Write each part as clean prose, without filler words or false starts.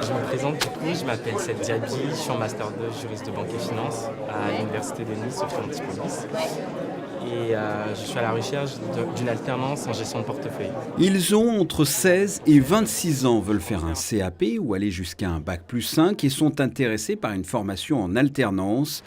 Je me présente du coup, je m'appelle Seth Diaby, je suis en Master 2 juriste de banque et finance à l'Université de Nice, Sophie Antipolis. Et je suis à la recherche d'une alternance en gestion de portefeuille. Ils ont entre 16 et 26 ans, veulent faire un CAP ou aller jusqu'à un bac+5 et sont intéressés par une formation en alternance.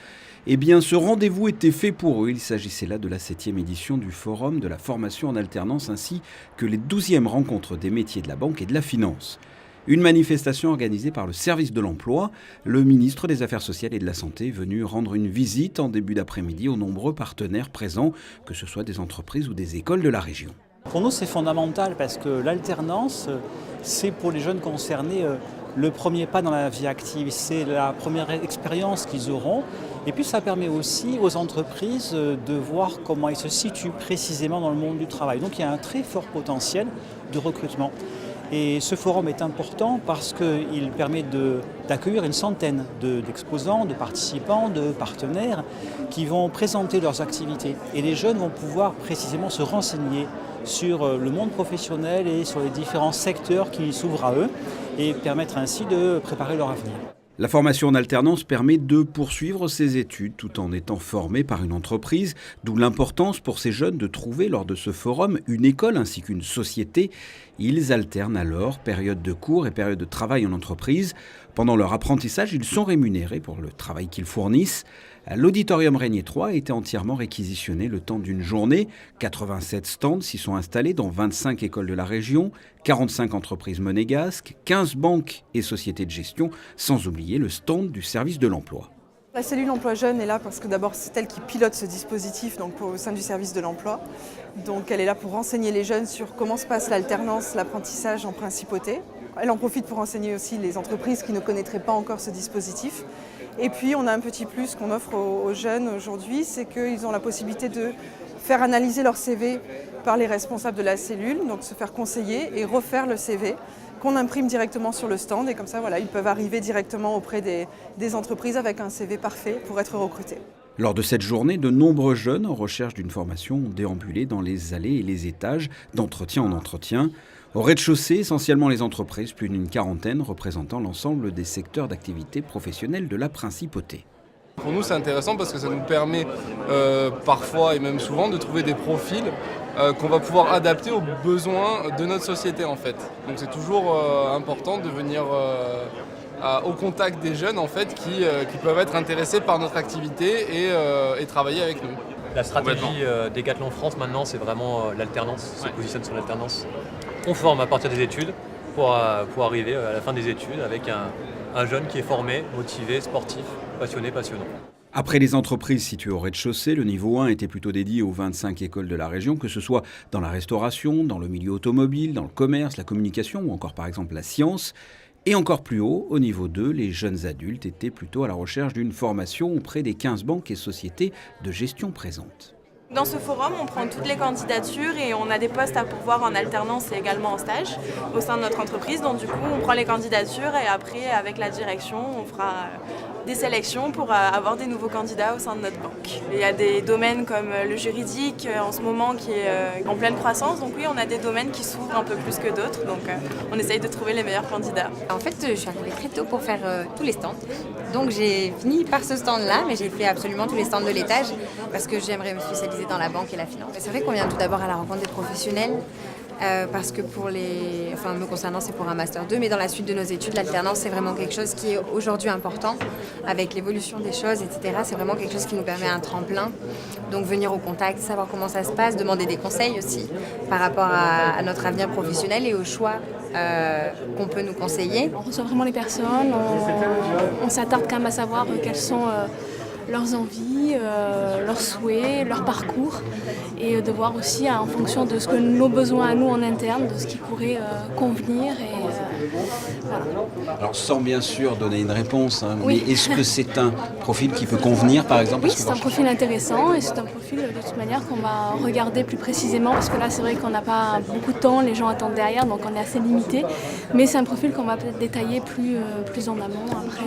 Eh bien, ce rendez-vous était fait pour eux. Il s'agissait là de la 7e édition du Forum de la formation en alternance ainsi que les 12e rencontres des métiers de la banque et de la finance. Une manifestation organisée par le service de l'emploi. Le ministre des Affaires sociales et de la Santé est venu rendre une visite en début d'après-midi aux nombreux partenaires présents, que ce soit des entreprises ou des écoles de la région. Pour nous, c'est fondamental parce que l'alternance, c'est pour les jeunes concernés le premier pas dans la vie active. C'est la première expérience qu'ils auront. Et puis, ça permet aussi aux entreprises de voir comment ils se situent précisément dans le monde du travail. Donc, il y a un très fort potentiel de recrutement. Et ce forum est important parce qu'il permet d'accueillir une centaine d'exposants, de participants, de partenaires qui vont présenter leurs activités. Et les jeunes vont pouvoir précisément se renseigner sur le monde professionnel et sur les différents secteurs qui s'ouvrent à eux et permettre ainsi de préparer leur avenir. La formation en alternance permet de poursuivre ses études tout en étant formé par une entreprise, d'où l'importance pour ces jeunes de trouver lors de ce forum une école ainsi qu'une société. Ils alternent alors période de cours et période de travail en entreprise. Pendant leur apprentissage, ils sont rémunérés pour le travail qu'ils fournissent. L'auditorium Régnier 3 a été entièrement réquisitionné le temps d'une journée. 87 stands s'y sont installés dans 25 écoles de la région, 45 entreprises monégasques, 15 banques et sociétés de gestion, sans oublier le stand du service de l'emploi. La cellule emploi jeune est là parce que d'abord c'est elle qui pilote ce dispositif donc au sein du service de l'emploi. Donc elle est là pour renseigner les jeunes sur comment se passe l'alternance, l'apprentissage en principauté. Elle en profite pour renseigner aussi les entreprises qui ne connaîtraient pas encore ce dispositif. Et puis on a un petit plus qu'on offre aux jeunes aujourd'hui, c'est qu'ils ont la possibilité de faire analyser leur CV par les responsables de la cellule, donc se faire conseiller et refaire le CV qu'on imprime directement sur le stand. Et comme ça, voilà, ils peuvent arriver directement auprès des entreprises avec un CV parfait pour être recrutés. Lors de cette journée, de nombreux jeunes en recherche d'une formation ont déambulé dans les allées et les étages, d'entretien en entretien. Au rez-de-chaussée, essentiellement les entreprises, plus d'une quarantaine représentant l'ensemble des secteurs d'activité professionnelle de la principauté. Pour nous, c'est intéressant parce que ça nous permet parfois et même souvent de trouver des profils qu'on va pouvoir adapter aux besoins de notre société en fait. Donc c'est toujours important de venir au contact des jeunes en fait qui peuvent être intéressés par notre activité et travailler avec nous. La stratégie Decathlon France maintenant, c'est vraiment l'alternance, se positionne sur l'alternance. On forme à partir des études pour arriver à la fin des études avec un jeune qui est formé, motivé, sportif, passionné, passionnant. Après les entreprises situées au rez-de-chaussée, le niveau 1 était plutôt dédié aux 25 écoles de la région, que ce soit dans la restauration, dans le milieu automobile, dans le commerce, la communication ou encore par exemple la science. Et encore plus haut, au niveau 2, les jeunes adultes étaient plutôt à la recherche d'une formation auprès des 15 banques et sociétés de gestion présentes. Dans ce forum, on prend toutes les candidatures et on a des postes à pourvoir en alternance et également en stage au sein de notre entreprise. Donc du coup, on prend les candidatures et après, avec la direction, on fera des sélections pour avoir des nouveaux candidats au sein de notre banque. Il y a des domaines comme le juridique en ce moment qui est en pleine croissance. Donc oui, on a des domaines qui s'ouvrent un peu plus que d'autres. Donc on essaye de trouver les meilleurs candidats. En fait, je suis arrivée très tôt pour faire tous les stands. Donc j'ai fini par ce stand-là, mais j'ai fait absolument tous les stands de l'étage parce que j'aimerais me spécialiser dans la banque et la finance. C'est vrai qu'on vient tout d'abord à la rencontre des professionnels parce que me concernant, c'est pour un Master 2, mais dans la suite de nos études, l'alternance, c'est vraiment quelque chose qui est aujourd'hui important. Avec l'évolution des choses, etc., c'est vraiment quelque chose qui nous permet un tremplin. Donc venir au contact, savoir comment ça se passe, demander des conseils aussi par rapport à notre avenir professionnel et aux choix qu'on peut nous conseiller. On reçoit vraiment les personnes, on s'attarde quand même à savoir quelles sont leurs envies, leurs souhaits, leur parcours et de voir aussi en fonction de ce que nos besoins à nous en interne, de ce qui pourrait convenir. Voilà. Alors sans bien sûr donner une réponse, Oui. mais est-ce que c'est un profil qui peut convenir par exemple? Oui, c'est un profil intéressant et c'est un profil de toute manière qu'on va regarder plus précisément parce que là c'est vrai qu'on n'a pas beaucoup de temps, les gens attendent derrière donc on est assez limité, mais c'est un profil qu'on va peut-être détailler plus en amont après.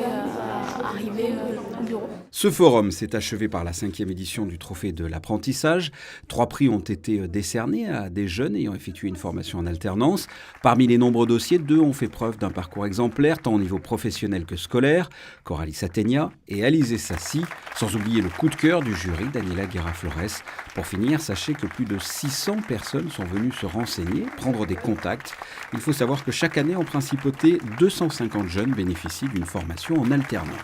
arriver au bureau. Ce forum s'est achevé par la 5e édition du Trophée de l'apprentissage. 3 prix ont été décernés à des jeunes ayant effectué une formation en alternance. Parmi les nombreux dossiers, 2 ont fait preuve d'un parcours exemplaire, tant au niveau professionnel que scolaire. Coralie Satenia et Alizé Sassi, sans oublier le coup de cœur du jury, Daniela Guerra-Flores. Pour finir, sachez que plus de 600 personnes sont venues se renseigner, prendre des contacts. Il faut savoir que chaque année, en principauté, 250 jeunes bénéficient d'une formation en alternance.